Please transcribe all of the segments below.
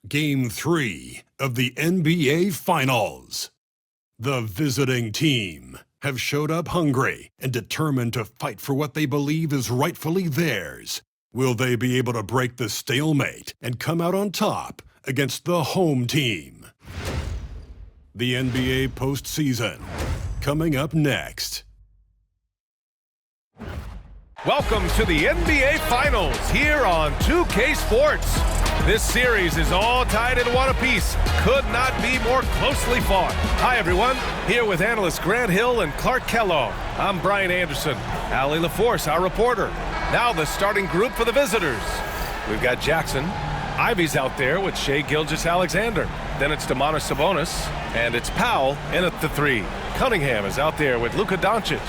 Game 3 of the NBA Finals. The visiting team have showed up hungry and determined to fight for what they believe is rightfully theirs. Will they be able to break the stalemate and come out on top against the home team? The NBA postseason, coming up next. Welcome to the NBA Finals here on 2K Sports. This series is all tied in one apiece. Could not be more closely fought. Hi, everyone. Here with analysts Grant Hill and Clark Kellogg. I'm Brian Anderson. Allie LaForce, our reporter. Now the starting group for the visitors. We've got Jackson. Ivy's out there with Shai Gilgeous-Alexander. Then it's Domantas Sabonis. And it's Powell in at the 3. Cunningham is out there with Luka Doncic.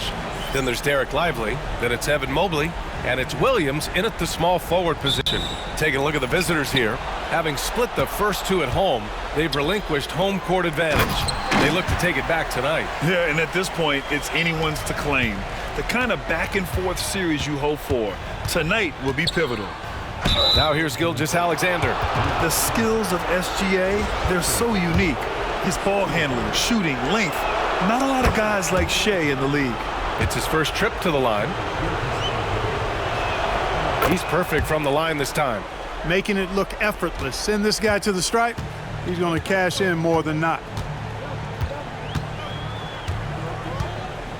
Then there's Derek Lively, then it's Evan Mobley, and it's Williams in at the small forward position. Taking a look at the visitors here. Having split the first two at home, they've relinquished home court advantage. They look to take it back tonight. Yeah, and at this point, it's anyone's to claim. The kind of back-and-forth series you hope for. Tonight will be pivotal. Now here's Gilgeous-Alexander. The skills of SGA, they're so unique. His ball handling, shooting, length. Not a lot of guys like Shai in the league. It's his first trip to the line. He's perfect from the line this time. Making it look effortless. Send this guy to the stripe, he's going to cash in more than not.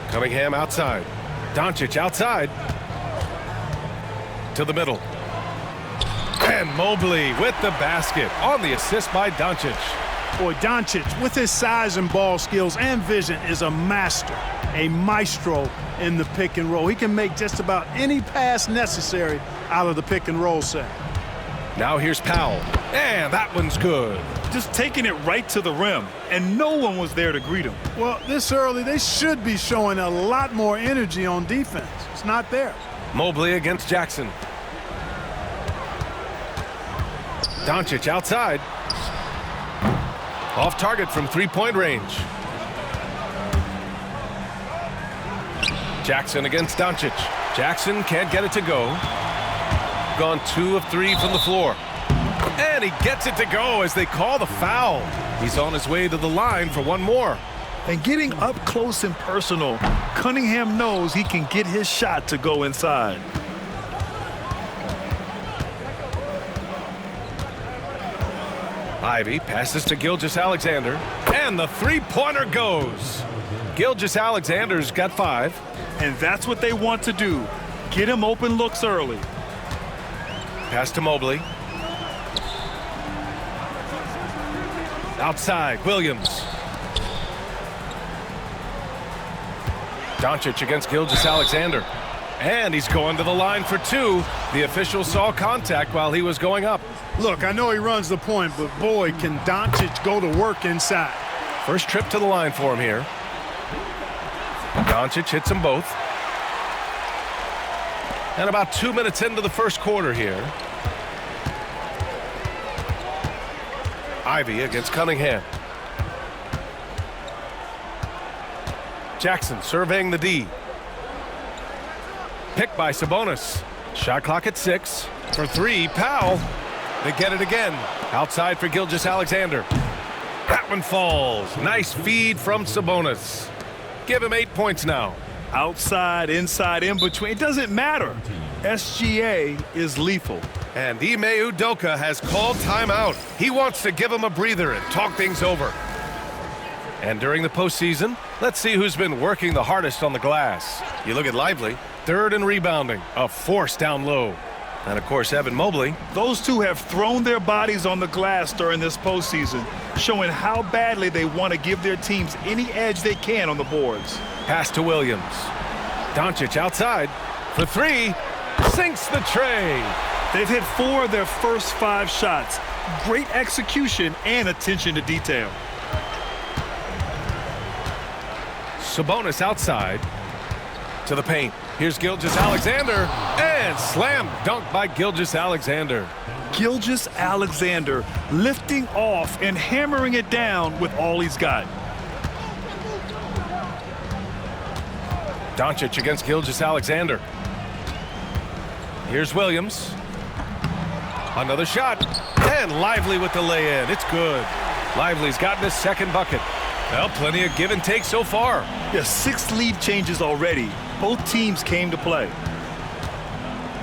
Cunningham outside. Doncic outside. To the middle. And Mobley with the basket on the assist by Doncic. Boy, Doncic, with his size and ball skills and vision, is a master, a maestro in the pick and roll. He can make just about any pass necessary out of the pick and roll set. Now here's Powell, and that one's good. Just taking it right to the rim, and no one was there to greet him. Well, this early, they should be showing a lot more energy on defense. It's not there. Mobley against Jackson. Doncic outside. Off target from three-point range. Jackson against Doncic. Jackson can't get it to go. Gone 2 of 3 from the floor. And he gets it to go as they call the foul. He's on his way to the line for one more. And getting up close and personal, Cunningham knows he can get his shot to go inside. Ivy passes to Gilgeous-Alexander, and the three-pointer goes. Gilgeous-Alexander's got 5. And that's what they want to do. Get him open looks early. Pass to Mobley. Outside, Williams. Doncic against Gilgeous-Alexander. And he's going to the line for 2. The official saw contact while he was going up. Look, I know he runs the point, but boy, can Doncic go to work inside. First trip to the line for him here. Doncic hits them both. And about 2 minutes into the first quarter here. Ivy against Cunningham. Jackson surveying the D. Picked by Sabonis. Shot clock at 6. For 3, Powell. They get it again. Outside for Gilgeous-Alexander. That one falls. Nice feed from Sabonis. Give him 8 points now. Outside, inside, in between, it doesn't matter. SGA is lethal. And Ime Udoka has called timeout. He wants to give him a breather and talk things over. And during the postseason, let's see who's been working the hardest on the glass. You look at Lively, 3rd in rebounding, a force down low. And, of course, Evan Mobley. Those two have thrown their bodies on the glass during this postseason, showing how badly they want to give their teams any edge they can on the boards. Pass to Williams. Doncic outside for 3. Sinks the tray. They've hit 4 of their first 5 shots. Great execution and attention to detail. Sabonis outside to the paint. Here's Gilgeous-Alexander, and slam dunk by Gilgeous-Alexander. Gilgeous-Alexander lifting off and hammering it down with all he's got. Doncic against Gilgeous-Alexander. Here's Williams. Another shot. And Lively with the lay-in. It's good. Lively's gotten his second bucket. Well, plenty of give and take so far. Yeah, 6 lead changes already. Both teams came to play.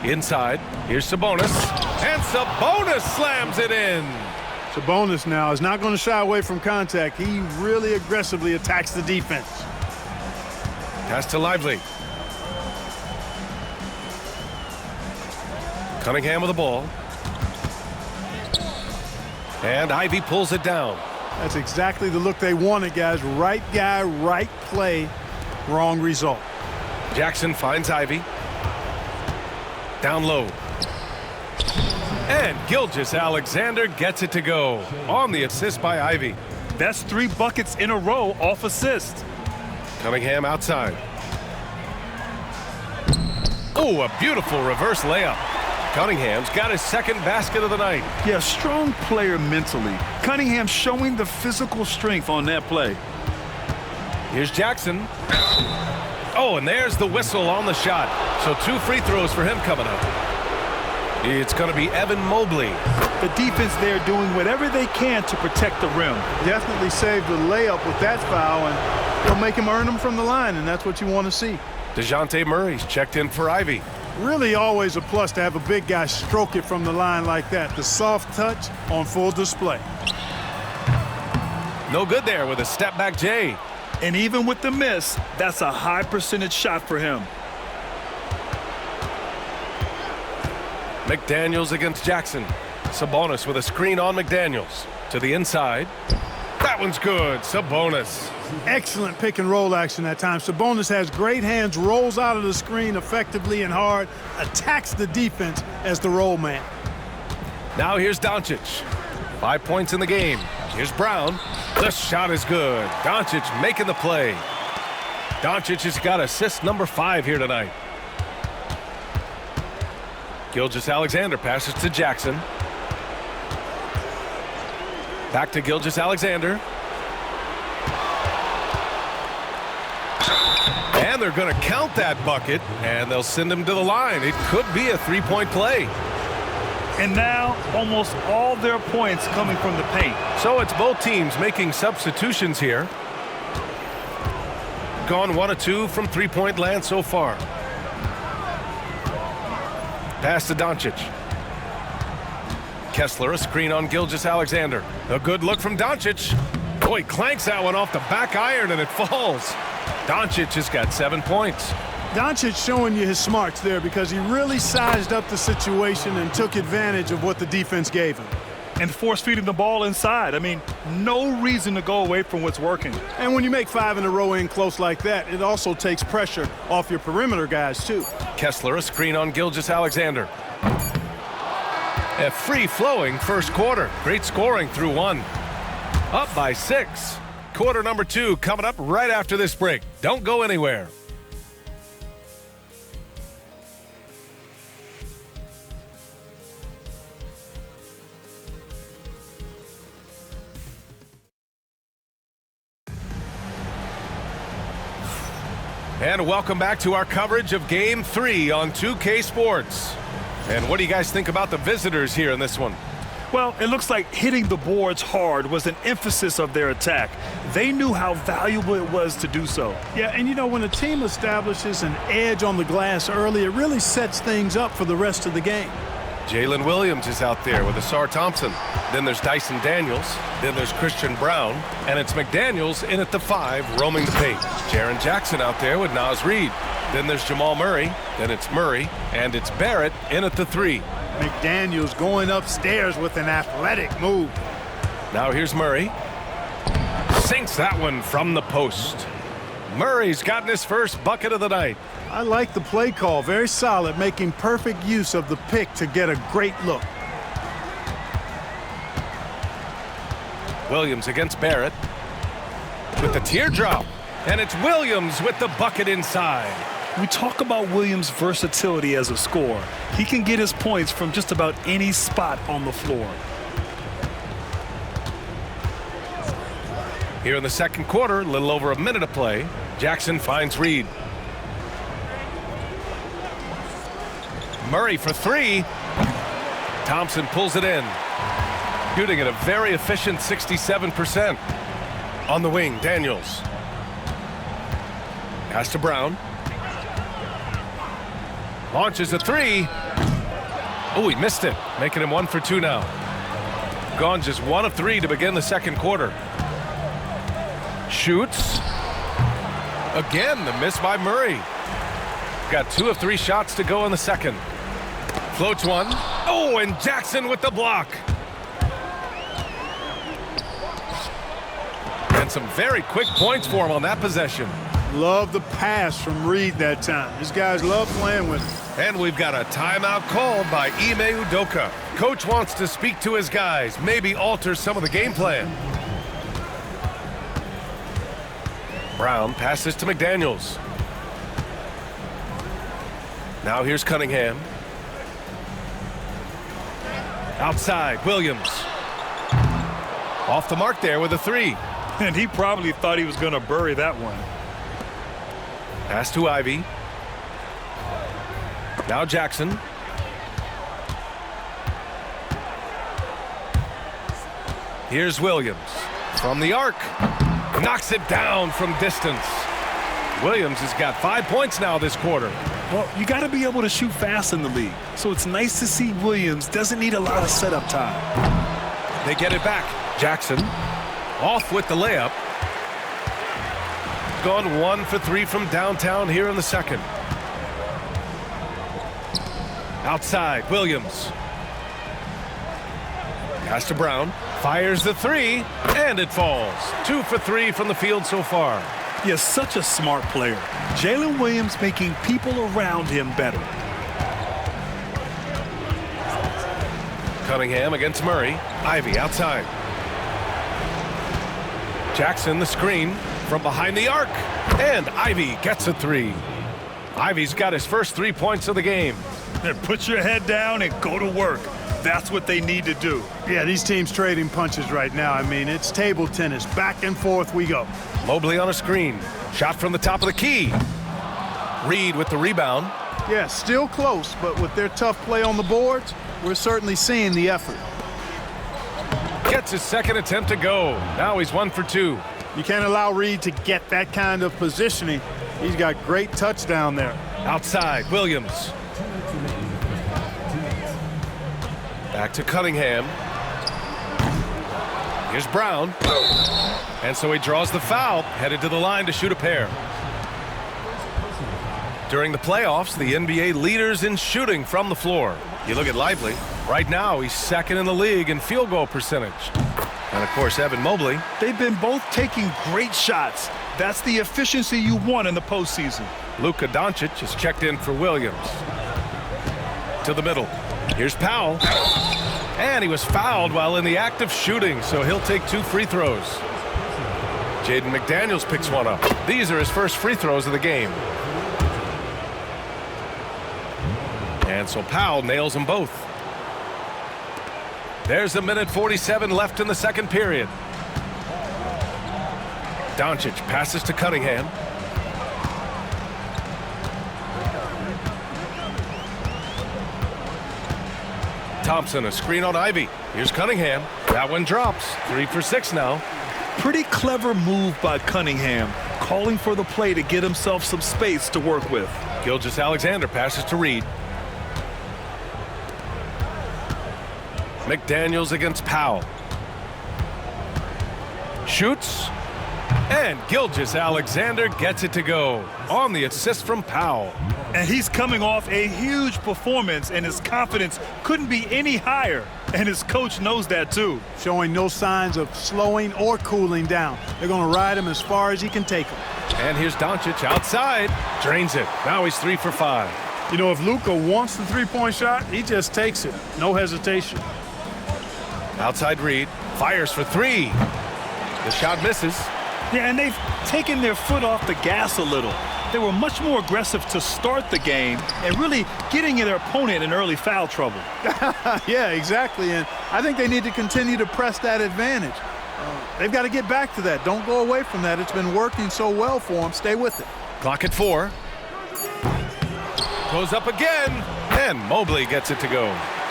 Inside, here's Sabonis. And Sabonis slams it in. Sabonis now is not going to shy away from contact. He really aggressively attacks the defense. Pass to Lively. Cunningham with the ball. And Ivy pulls it down. That's exactly the look they wanted, guys. Right guy, right play, wrong result. Jackson finds Ivy. Down low. And Gilgeous-Alexander gets it to go on the assist by Ivy. That's 3 buckets in a row off assist. Cunningham outside. Oh, a beautiful reverse layup. Cunningham's got his second basket of the night. Yeah, strong player mentally. Cunningham showing the physical strength on that play. Here's Jackson. Oh, and there's the whistle on the shot. So 2 free throws for him coming up. It's going to be Evan Mobley. The defense there doing whatever they can to protect the rim. Definitely saved the layup with that foul, and they'll make him earn them from the line, and that's what you want to see. DeJounte Murray's checked in for Ivy. Really always a plus to have a big guy stroke it from the line like that. The soft touch on full display. No good there with a step-back J. And even with the miss, that's a high percentage shot for him. McDaniels against Jackson. Sabonis with a screen on McDaniels. To the inside. That one's good. Sabonis. Excellent pick and roll action that time. Sabonis has great hands, rolls out of the screen effectively and hard, attacks the defense as the roll man. Now here's Doncic. 5 points in the game. Here's Brown. The shot is good. Doncic making the play. Doncic has got assist number 5 here tonight. Gilgeous-Alexander passes to Jackson. Back to Gilgeous-Alexander. And they're going to count that bucket, and they'll send him to the line. It could be a 3-point play. And now almost all their points coming from the paint. So it's both teams making substitutions here. Gone 1 of 2 from 3-point land so far. Pass to Doncic. Kessler, a screen on Gilgeous-Alexander. A good look from Doncic. Oh, he clanks that one off the back iron and it falls. Doncic has got 7 points. Doncic showing you his smarts there because he really sized up the situation and took advantage of what the defense gave him. And force-feeding the ball inside. I mean, no reason to go away from what's working. And when you make 5 in a row in close like that, it also takes pressure off your perimeter guys, too. Kessler, a screen on Gilgeous-Alexander. A free-flowing first quarter. Great scoring through 1. Up by 6. Quarter number 2 coming up right after this break. Don't go anywhere. And welcome back to our coverage of Game 3 on 2K Sports. And what do you guys think about the visitors here in this one? Well, it looks like hitting the boards hard was an emphasis of their attack. They knew how valuable it was to do so. Yeah, and you know, when a team establishes an edge on the glass early, it really sets things up for the rest of the game. Jalen Williams is out there with Asar Thompson. Then there's Dyson Daniels. Then there's Christian Brown. And it's McDaniels in at the 5, roaming the paint. Jaren Jackson out there with Naz Reid. Then there's Jamal Murray. Then it's Murray. And it's Barrett in at the 3. McDaniels going upstairs with an athletic move. Now here's Murray. Sinks that one from the post. Murray's gotten his first bucket of the night. I like the play call. Very solid, making perfect use of the pick to get a great look. Williams against Barrett with the teardrop. And it's Williams with the bucket inside. We talk about Williams' versatility as a scorer. He can get his points from just about any spot on the floor. Here in the second quarter, a little over a minute of play. Jackson finds Reid. Murray for 3. Thompson pulls it in. Shooting at a very efficient 67%. On the wing, Daniels. Pass to Brown. Launches a three. Oh, he missed it, making him 1 for 2 now. Gone just 1 of 3 to begin the second quarter. Shoots. Again, the miss by Murray. Got 2 of 3 shots to go in the second. Floats one. Oh, and Jackson with the block. And some very quick points for him on that possession. Love the pass from Reed that time. These guys love playing with him. And we've got a timeout called by Ime Udoka. Coach wants to speak to his guys, maybe alter some of the game plan. Brown passes to McDaniels. Now here's Cunningham. Outside, Williams. Off the mark there with a 3. And he probably thought he was going to bury that one. Pass to Ivy. Now Jackson. Here's Williams from the arc. Knocks it down from distance. Williams has got 5 points now this quarter. Well, you got to be able to shoot fast in the league. So it's nice to see Williams doesn't need a lot of setup time. They get it back. Jackson off with the layup. Gone 1 for 3 from downtown here in the second. Outside, Williams. Pass to Brown. Fires the 3, and it falls. 2 for 3 from the field so far. He is such a smart player. Jalen Williams making people around him better. Cunningham against Murray. Ivy outside. Jackson the screen from behind the arc. And Ivy gets a 3. Ivy's got his first 3 points of the game. Then put your head down and go to work. That's what they need to do. Yeah, these teams trading punches right now. I mean, it's table tennis. Back and forth we go. Mobley on a screen. Shot from the top of the key. Reed with the rebound. Yeah, still close, but with their tough play on the boards, we're certainly seeing the effort. Gets his second attempt to go. Now he's 1 for 2. You can't allow Reed to get that kind of positioning. He's got great touch down there. Outside, Williams. Back to Cunningham. Here's Brown. And so he draws the foul, headed to the line to shoot a pair. During the playoffs, the NBA leaders in shooting from the floor. You look at Lively. Right now, he's second in the league in field goal percentage. And, of course, Evan Mobley. They've been both taking great shots. That's the efficiency you want in the postseason. Luka Doncic has checked in for Williams. To the middle. Here's Powell. And he was fouled while in the act of shooting, so he'll take 2 free throws. Jaden McDaniels picks one up. These are his first free throws of the game. And so Powell nails them both. There's 1:47 left in the second period. Doncic passes to Cunningham. Thompson, a screen on Ivy. Here's Cunningham. That one drops. 3 for 6 now. Pretty clever move by Cunningham, calling for the play to get himself some space to work with. Gilgeous-Alexander passes to Reed. McDaniels against Powell. Shoots. And Gilgeous-Alexander gets it to go on the assist from Powell. And he's coming off a huge performance, and his confidence couldn't be any higher. And his coach knows that, too. Showing no signs of slowing or cooling down. They're going to ride him as far as he can take him. And here's Doncic outside. Drains it. Now he's 3 for 5. You know, if Luka wants the three-point shot, he just takes it. No hesitation. Outside Reed. Fires for 3. The shot misses. Yeah, and they've taken their foot off the gas a little. They were much more aggressive to start the game and really getting their opponent in early foul trouble. Yeah, exactly. And I think they need to continue to press that advantage. They've got to get back to that. Don't go away from that. It's been working so well for them. Stay with it. Clock at 4. Goes up again, and Mobley gets it to go.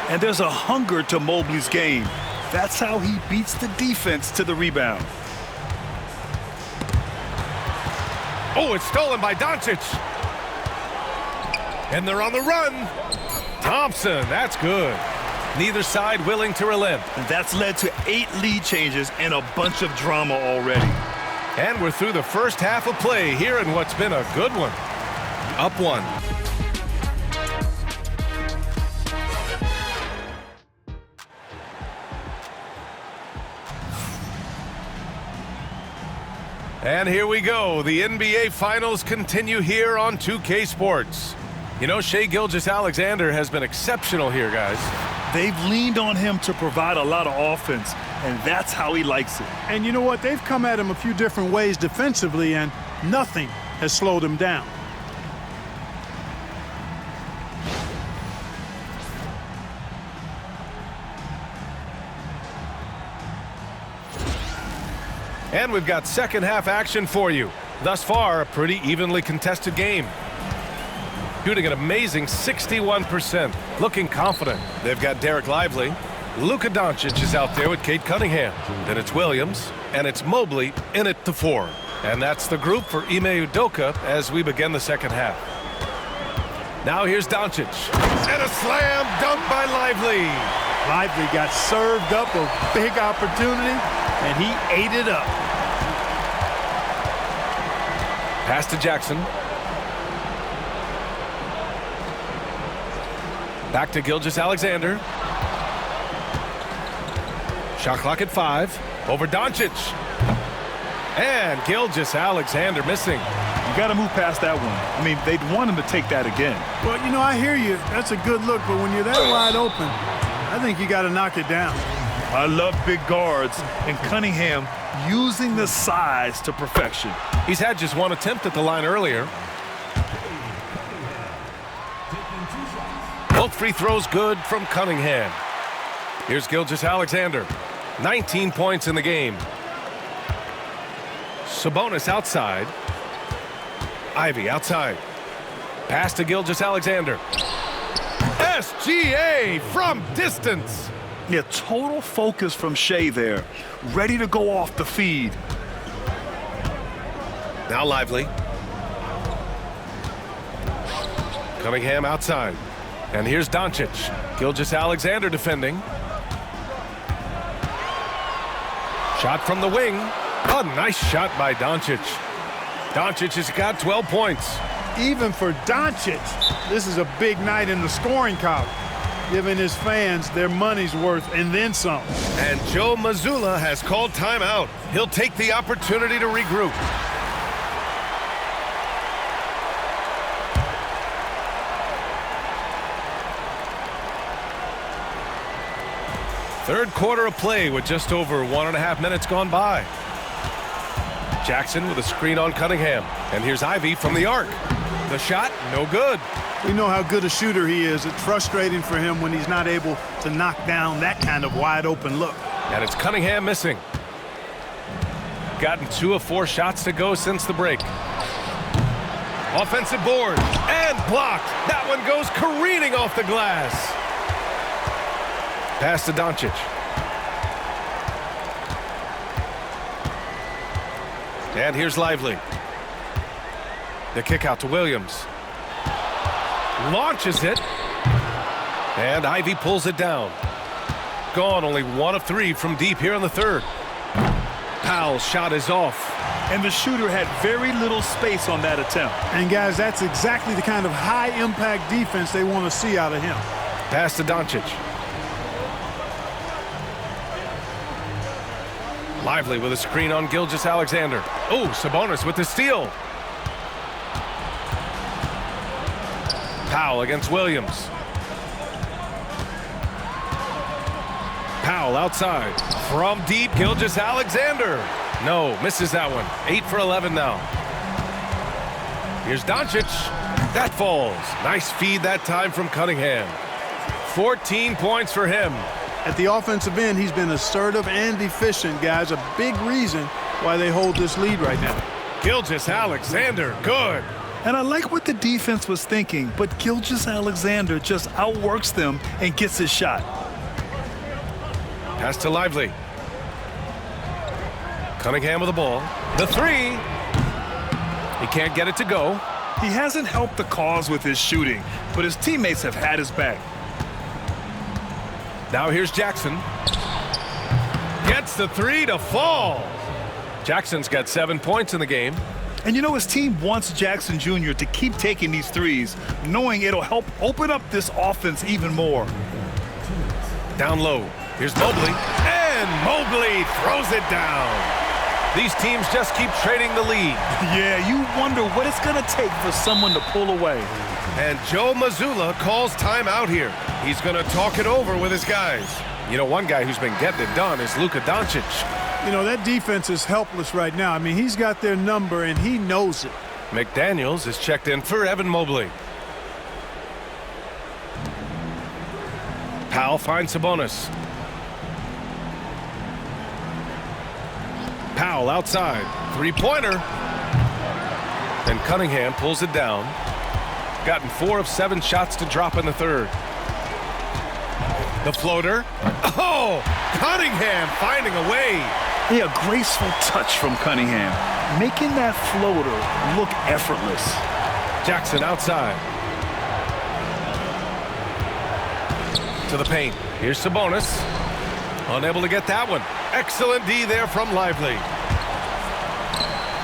And there's a hunger to Mobley's game. That's how he beats the defense to the rebound. Oh, it's stolen by Doncic. And they're on the run. Thompson, that's good. Neither side willing to relent. And that's led to 8 lead changes and a bunch of drama already. And we're through the first half of play here in what's been a good one. Up 1. And here we go. The NBA Finals continue here on 2K Sports. You know, Shai Gilgeous-Alexander has been exceptional here, guys. They've leaned on him to provide a lot of offense, and that's how he likes it. And you know what? They've come at him a few different ways defensively, and nothing has slowed him down. And we've got second half action for you. Thus far, a pretty evenly contested game. Shooting an amazing 61%, looking confident. They've got Derek Lively. Luka Doncic is out there with Cade Cunningham. Then it's Williams, and it's Mobley in at the 4. And that's the group for Ime Udoka as we begin the second half. Now here's Doncic. And a slam dunk by Lively. Lively got served up a big opportunity, and he ate it up. Pass to Jackson. Back to Gilgeous-Alexander. Shot clock at 5. Over Doncic. And Gilgeous-Alexander missing. You got to move past that one. I mean, they'd want him to take that again. Well, you know, I hear you. That's a good look, but when you're that wide open, I think you got to knock it down. I love big guards, and Cunningham using the size to perfection. He's had just one attempt at the line earlier. Both free throws good from Cunningham. Here's Gilgeous-Alexander. 19 points in the game. Sabonis outside. Ivy outside. Pass to Gilgeous-Alexander. SGA from distance. Yeah, total focus from Shai there. Ready to go off the feed. Now Lively. Cunningham outside. And here's Doncic. Gilgeous-Alexander defending. Shot from the wing. A nice shot by Doncic. Doncic has got 12 points. Even for Doncic, this is a big night in the scoring column, giving his fans their money's worth and then some. And Joe Mazzulla has called timeout. He'll take the opportunity to regroup. Third quarter of play with just over 1.5 minutes gone by. Jackson with a screen on Cunningham. And here's Ivy from the arc. The shot, no good. We know how good a shooter he is. It's frustrating for him when he's not able to knock down that kind of wide open look. And it's Cunningham missing. Gotten 2 of 4 shots to go since the break. Offensive board and blocked. That one goes careening off the glass. Pass to Doncic. And here's Lively. The kick out to Williams. Launches it. And Ivy pulls it down. Gone only 1 of 3 from deep here in the third. Powell's shot is off. And the shooter had very little space on that attempt. And guys, that's exactly the kind of high impact defense they want to see out of him. Pass to Doncic. Lively with a screen on Gilgeous-Alexander. Oh, Sabonis with the steal. Powell against Williams. Powell outside. From deep, Gilgeous-Alexander. No, misses that one. 8 for 11 now. Here's Doncic. That falls. Nice feed that time from Cunningham. 14 points for him. At the offensive end, he's been assertive and efficient, guys. A big reason why they hold this lead right now. Gilgeous-Alexander, good. And I like what the defense was thinking, but Gilgeous-Alexander just outworks them and gets his shot. Pass to Lively. Cunningham with the ball. The three. He can't get it to go. He hasn't helped the cause with his shooting, but his teammates have had his back. Now here's Jackson. Gets the three to fall. Jackson's got 7 points in the game. And you know, his team wants Jackson Jr. to keep taking these threes, knowing it'll help open up this offense even more. Down low. Here's Mobley. And Mobley throws it down. These teams just keep trading the lead. Yeah, you wonder what it's going to take for someone to pull away. And Joe Mazzulla calls timeout here. He's going to talk it over with his guys. You know, one guy who's been getting it done is Luka Doncic. You know, that defense is helpless right now. I mean, he's got their number, and he knows it. McDaniels is checked in for Evan Mobley. Powell finds Sabonis. Powell outside. Three-pointer. And Cunningham pulls it down. Gotten 4 of 7 shots to drop in the third. The floater. Oh! Cunningham finding a way. Yeah, a graceful touch from Cunningham, making that floater look effortless. Jackson outside. To the paint. Here's Sabonis. Unable to get that one. Excellent D there from Lively.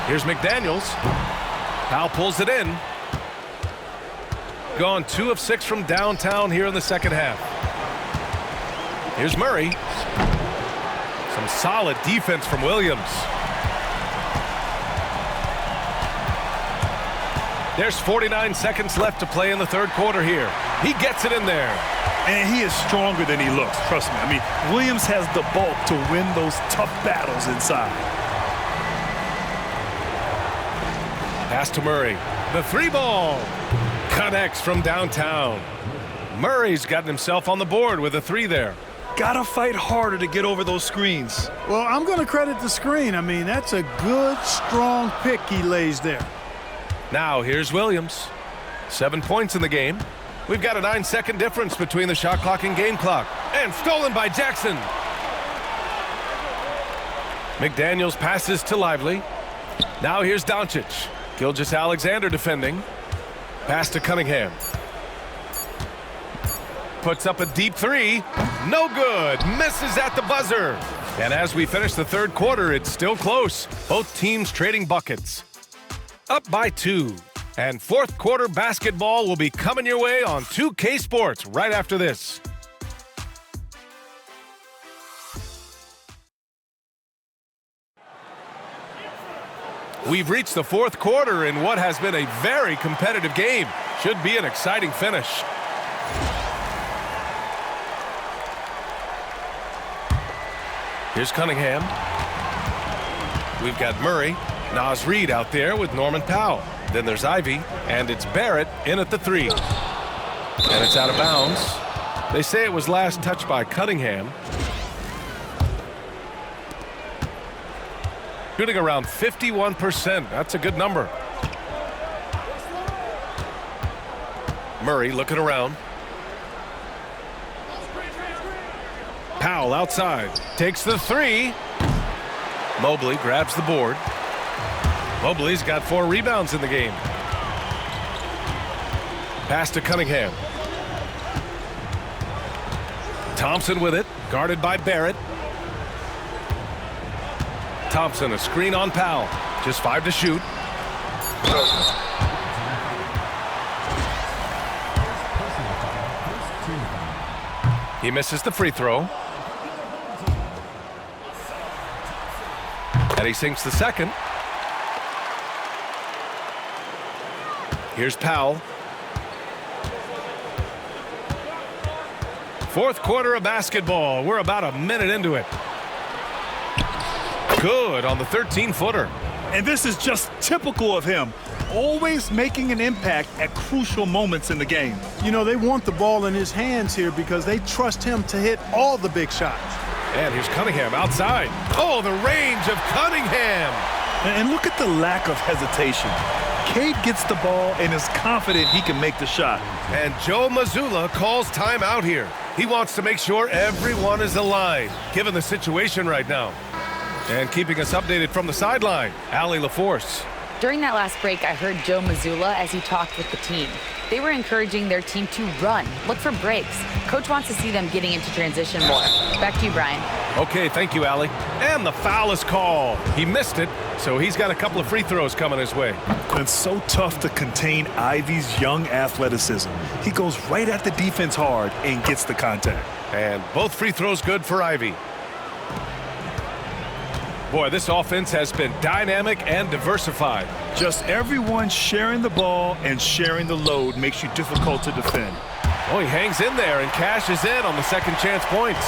Here's McDaniels. Powell pulls it in. Gone 2 of 6 from downtown here in the second half. Here's Murray. Some solid defense from Williams. There's 49 seconds left to play in the third quarter here. He gets it in there. And he is stronger than he looks, trust me. I mean, Williams has the bulk to win those tough battles inside. Pass to Murray. The three ball. Connects from downtown. Murray's gotten himself on the board with a 3 there. Gotta fight harder to get over those screens. Well, I'm going to credit the screen. I mean, that's a good, strong pick he lays there. Now here's Williams. 7 points in the game. We've got a 9-second difference between the shot clock and game clock. And stolen by Jackson. McDaniels passes to Lively. Now here's Doncic. Gilgeous-Alexander defending. Pass to Cunningham. Puts up a deep 3. No good. Misses at the buzzer. And as we finish the third quarter, it's still close. Both teams trading buckets. Up by 2. And fourth quarter basketball will be coming your way on 2K Sports right after this. We've reached the fourth quarter in what has been a very competitive game. Should be an exciting finish. Here's Cunningham. We've got Murray. Naz Reid out there with Norman Powell. Then there's Ivy, and it's Barrett in at the 3. And it's out of bounds. They say it was last touched by Cunningham. Shooting around 51%. That's a good number. Murray looking around. Powell outside. Takes the 3. Mobley grabs the board. Mobley's got 4 rebounds in the game. Pass to Cunningham. Thompson with it, guarded by Barrett. Thompson, a screen on Powell. Just 5 to shoot. He misses the free throw. And he sinks the second. Here's Powell. Fourth quarter of basketball. We're about a minute into it. Good on the 13-footer. And this is just typical of him. Always making an impact at crucial moments in the game. You know, they want the ball in his hands here because they trust him to hit all the big shots. And here's Cunningham outside. Oh, the range of Cunningham. And look at the lack of hesitation. Cade gets the ball and is confident he can make the shot. And Joe Mazzulla calls timeout here. He wants to make sure everyone is aligned, given the situation right now. And keeping us updated from the sideline, Allie LaForce. During that last break, I heard Joe Mazzulla as he talked with the team. They were encouraging their team to run, look for breaks. Coach wants to see them getting into transition more. Back to you, Brian. Okay, thank you, Allie. And the foul is called. He missed it, so he's got a couple of free throws coming his way. It's so tough to contain Ivy's young athleticism. He goes right at the defense hard and gets the contact. And both free throws good for Ivy. Boy, this offense has been dynamic and diversified. Just everyone sharing the ball and sharing the load makes you difficult to defend. Oh, he hangs in there and cashes in on the second chance points.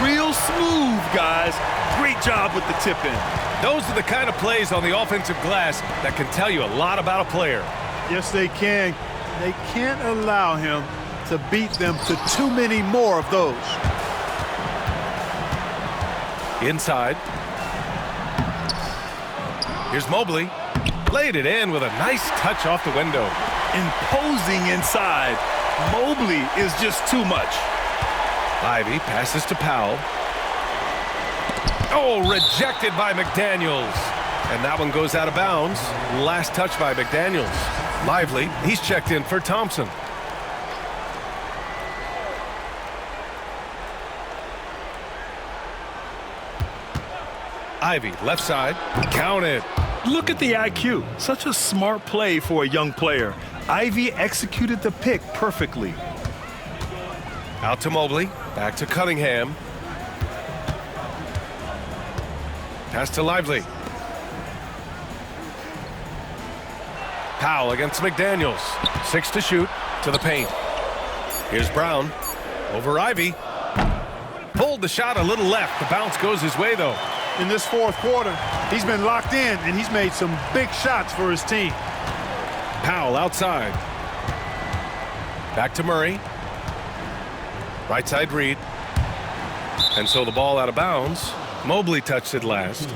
Real smooth, guys. Great job with the tip-in. Those are the kind of plays on the offensive glass that can tell you a lot about a player. Yes, they can. They can't allow him to beat them to too many more of those. Inside. Here's Mobley. Laid it in with a nice touch off the window. Imposing inside. Mobley is just too much. Ivy passes to Powell. Oh, rejected by McDaniels. And that one goes out of bounds. Last touch by McDaniels. Lively, he's checked in for Thompson. Ivy, left side, count it. Look at the IQ. Such a smart play for a young player. Ivy executed the pick perfectly. Out to Mobley, back to Cunningham. Pass to Lively. Powell against McDaniels. 6 to shoot, to the paint. Here's Brown, over Ivy. Pulled the shot a little left. The bounce goes his way, though. In this fourth quarter, he's been locked in, and he's made some big shots for his team. Powell outside. Back to Murray. Right side Reed. And so the ball out of bounds. Mobley touched it last.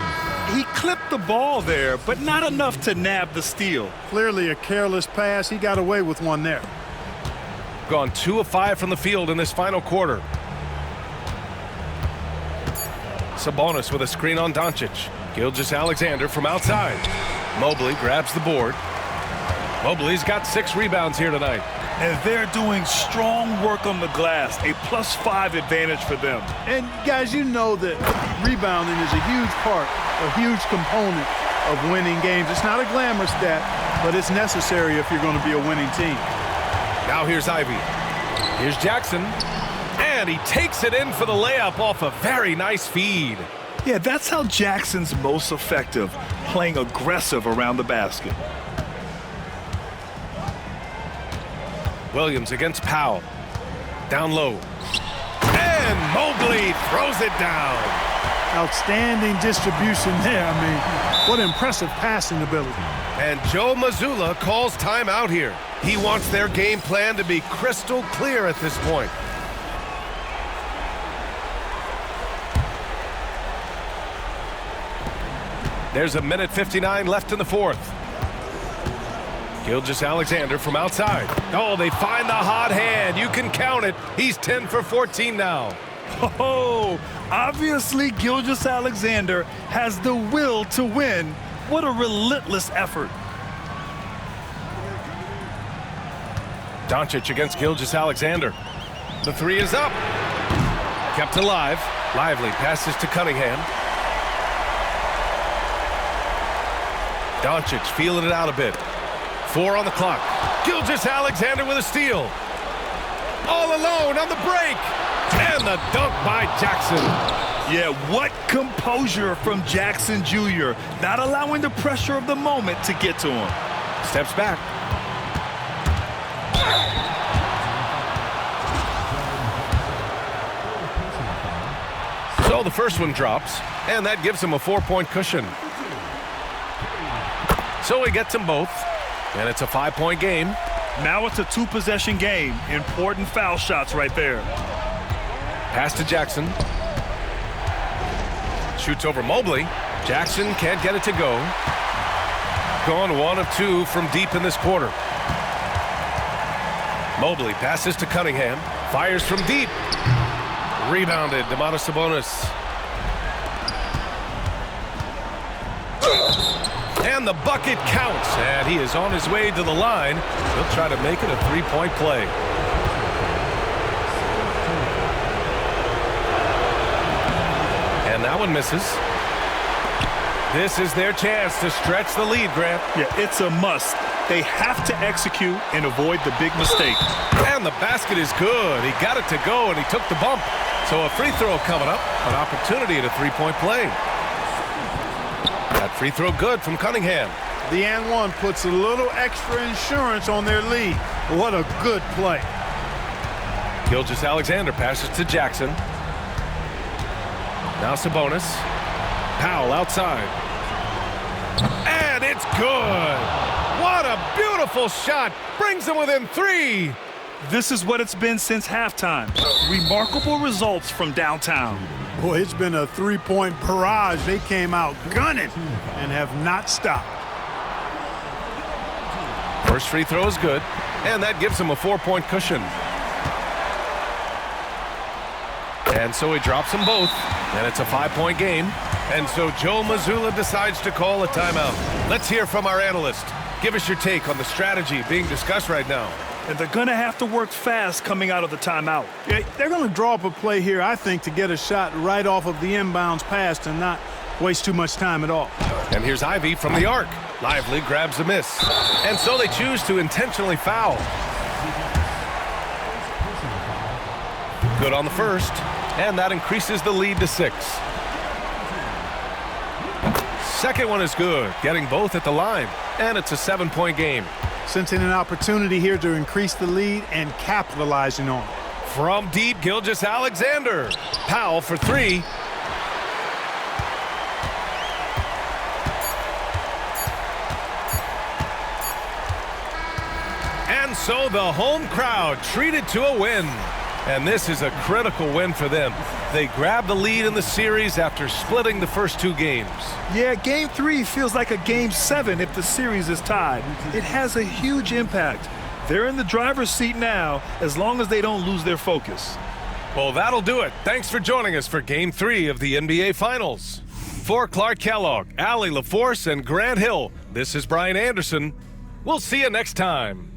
He clipped the ball there, but not enough to nab the steal. Clearly a careless pass. He got away with one there. Gone 2 of 5 from the field in this final quarter. Sabonis with a screen on Doncic. Gilgeous-Alexander from outside. Mobley grabs the board. Mobley's got 6 rebounds here tonight. And they're doing strong work on the glass. A +5 advantage for them. And guys, you know that rebounding is a huge part, a huge component of winning games. It's not a glamour stat, but it's necessary if you're going to be a winning team. Now here's Ivy. Here's Jackson. And he takes it in for the layup off a very nice feed. Yeah, that's how Jackson's most effective, playing aggressive around the basket. Williams against Powell. Down low. And Mobley throws it down. Outstanding distribution there. I mean, what impressive passing ability. And Joe Mazzulla calls timeout here. He wants their game plan to be crystal clear at this point. There's 1:59 left in the fourth. Gilgeous-Alexander from outside. Oh, they find the hot hand. You can count it. He's 10 for 14 now. Oh, obviously Gilgeous-Alexander has the will to win. What a relentless effort. Doncic against Gilgeous-Alexander. The 3 is up. Kept alive. Lively passes to Cunningham. Doncic feeling it out a bit. 4 on the clock. Gilgeous-Alexander with a steal. All alone on the break. And the dunk by Jackson. Yeah, what composure from Jackson Jr. Not allowing the pressure of the moment to get to him. Steps back. So the first one drops, and that gives him a 4-point cushion. So he gets them both, and it's a 5-point game. Now it's a 2-possession game. Important foul shots right there. Pass to Jackson. Shoots over Mobley. Jackson can't get it to go. gone 1 of 2 from deep in this quarter. Mobley passes to Cunningham. Fires from deep. Rebounded. Domantas Sabonis. And the bucket counts. And he is on his way to the line. He'll try to make it a three-point play. And that one misses. This is their chance to stretch the lead, Grant. Yeah, it's a must. They have to execute and avoid the big mistake. And the basket is good. He got it to go, and he took the bump. So a free throw coming up. An opportunity at a three-point play. That free throw good from Cunningham. The and one puts a little extra insurance on their lead. What a good play. Gilgeous-Alexander passes to Jackson. Now Sabonis. Powell outside. And it's good. What a beautiful shot. Brings them within 3. This is what it's been since halftime. Remarkable results from downtown. Boy, it's been a three-point barrage. They came out gunning and have not stopped. First free throw is good, and that gives him a 4-point cushion. And so he drops them both, and it's a 5-point game. And so Joe Mazzulla decides to call a timeout. Let's hear from our analyst. Give us your take on the strategy being discussed right now. And they're going to have to work fast coming out of the timeout. Yeah, they're going to draw up a play here, I think, to get a shot right off of the inbounds pass and not waste too much time at all. And here's Ivy from the arc. Lively grabs a miss. And so they choose to intentionally foul. Good on the first. And that increases the lead to 6. Second one is good, getting both at the line. And it's a 7-point game. Sensing an opportunity here to increase the lead and capitalizing on it. From deep, Gilgeous-Alexander. Powell for 3. And so the home crowd treated to a win. And this is a critical win for them. They grabbed the lead in the series after splitting the first 2 games. Yeah, Game 3 feels like a Game 7 if the series is tied. It has a huge impact. They're in the driver's seat now as long as they don't lose their focus. Well, that'll do it. Thanks for joining us for Game 3 of the NBA Finals. For Clark Kellogg, Allie LaForce, and Grant Hill, this is Brian Anderson. We'll see you next time.